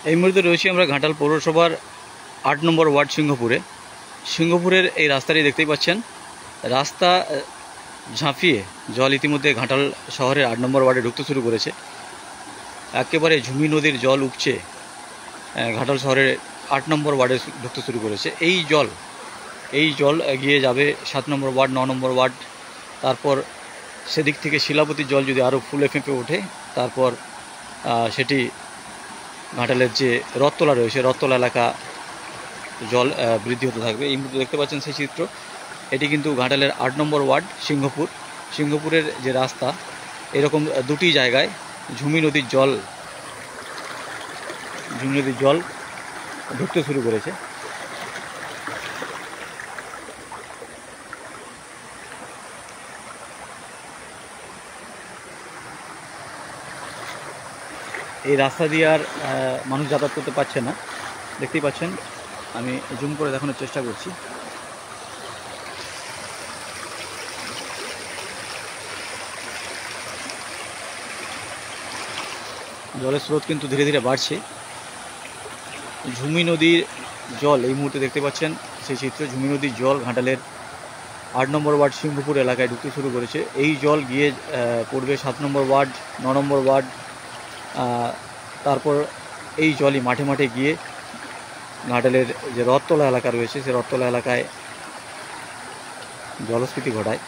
এই মুহূর্তে রয়েছি আমরা ঘাটাল পৌরসভার ৮ নম্বর ওয়ার্ড সিংহপুরের এই রাস্তাটি দেখতেই পাচ্ছেন। রাস্তা ঝাঁপিয়ে জল ইতিমধ্যে ঘাটাল শহরের ৮ নম্বর ওয়ার্ডে ঢুকতে শুরু করেছে। একেবারে ঝুমি নদীর জল উপচে ঘাটাল শহরের ৮ নম্বর ওয়ার্ডে ঢুকতে শুরু করেছে। এই জল গিয়ে যাবে ৭ নম্বর ওয়ার্ড, ৯ নম্বর ওয়ার্ড, তারপর সেদিক থেকে শিলাবতীর জল যদি আরও ফুলে ফেঁপে ওঠে তারপর সেটি ঘাটালের যে রথতলা রয়েছে রথতলা এলাকা জল বৃদ্ধি হতে থাকবে। এই মুহূর্তে দেখতে পাচ্ছেন সেই চিত্র। এটি কিন্তু ঘাটালের ৮ নম্বর ওয়ার্ড সিংহপুরের যে রাস্তা, এরকম দুটি জায়গায় ঝুমি নদীর জল ঢুকতে শুরু করেছে। এই রাস্তা দিয়ে আর মানুষ যাতায়াত করতে পারছে না, দেখতেই পাচ্ছেন। আমি জুম করে দেখানোর চেষ্টা করছি। জলের স্রোত কিন্তু ধীরে ধীরে বাড়ছে। ঝুমি নদীর জল এই মুহূর্তে দেখতে পাচ্ছেন সেই চিত্র। ঝুমি নদীর জল ঘাটালের ৮ নম্বর ওয়ার্ড সিংহপুর এলাকায় ঢুকতে শুরু করেছে। এই জল গিয়ে পড়বে ৭ নম্বর ওয়ার্ড, ৯ নম্বর ওয়ার্ড, তারপর এই জলই মাঠে মাঠে গিয়ে ঘাটালের যে রথতলা এলাকা রয়েছে সেই রথতলা এলাকায় জলস্ফীতি ঘটায়।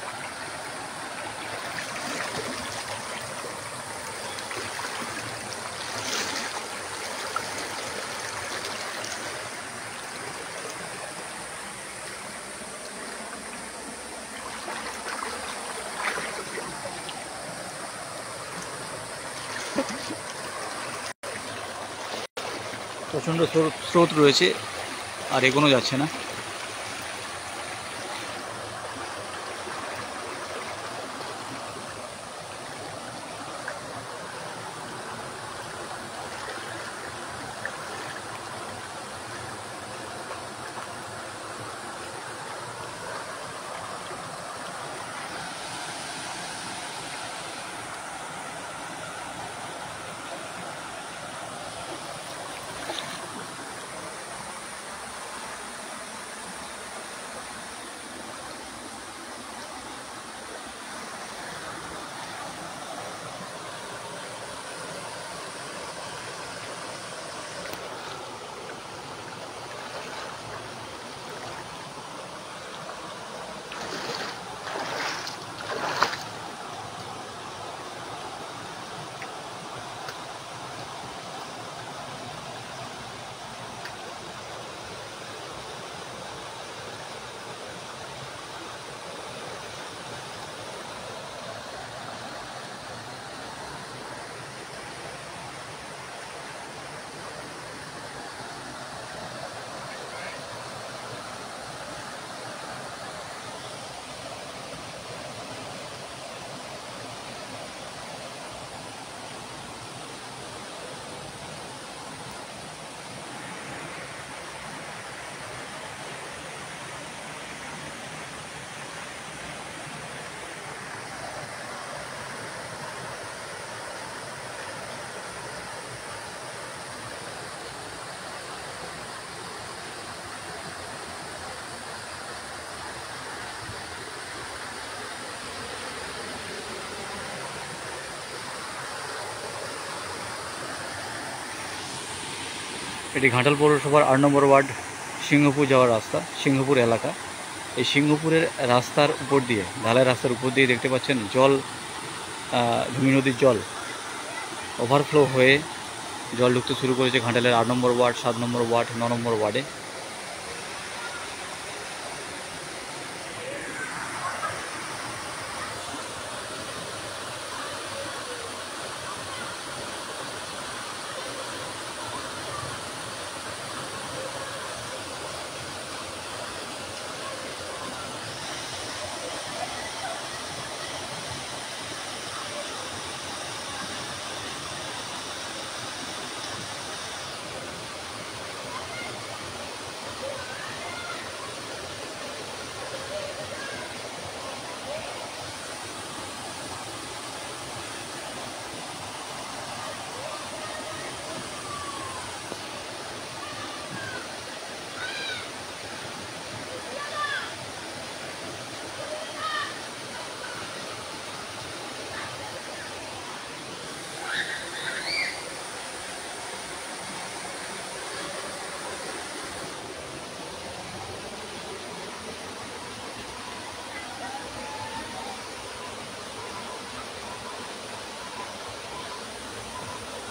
প্রচণ্ড স্রোত রয়েছে, আর এগোনো যাচ্ছে না। এটি ঘাটাল পৌরসভার ৮ নম্বর ওয়ার্ড সিংহপুর যাওয়ার রাস্তা, সিংহপুর এলাকা। এই সিংহপুরের রাস্তার উপর দিয়ে, ঢালাই রাস্তার উপর দিয়ে দেখতে পাচ্ছেন জল, ঝুমি নদীর জল ওভারফ্লো হয়ে জল ঢুকতে শুরু করেছে ঘাটালের ৮ নম্বর ওয়ার্ড, ৭ নম্বর ওয়ার্ড, ৯ নম্বর ওয়ার্ডে।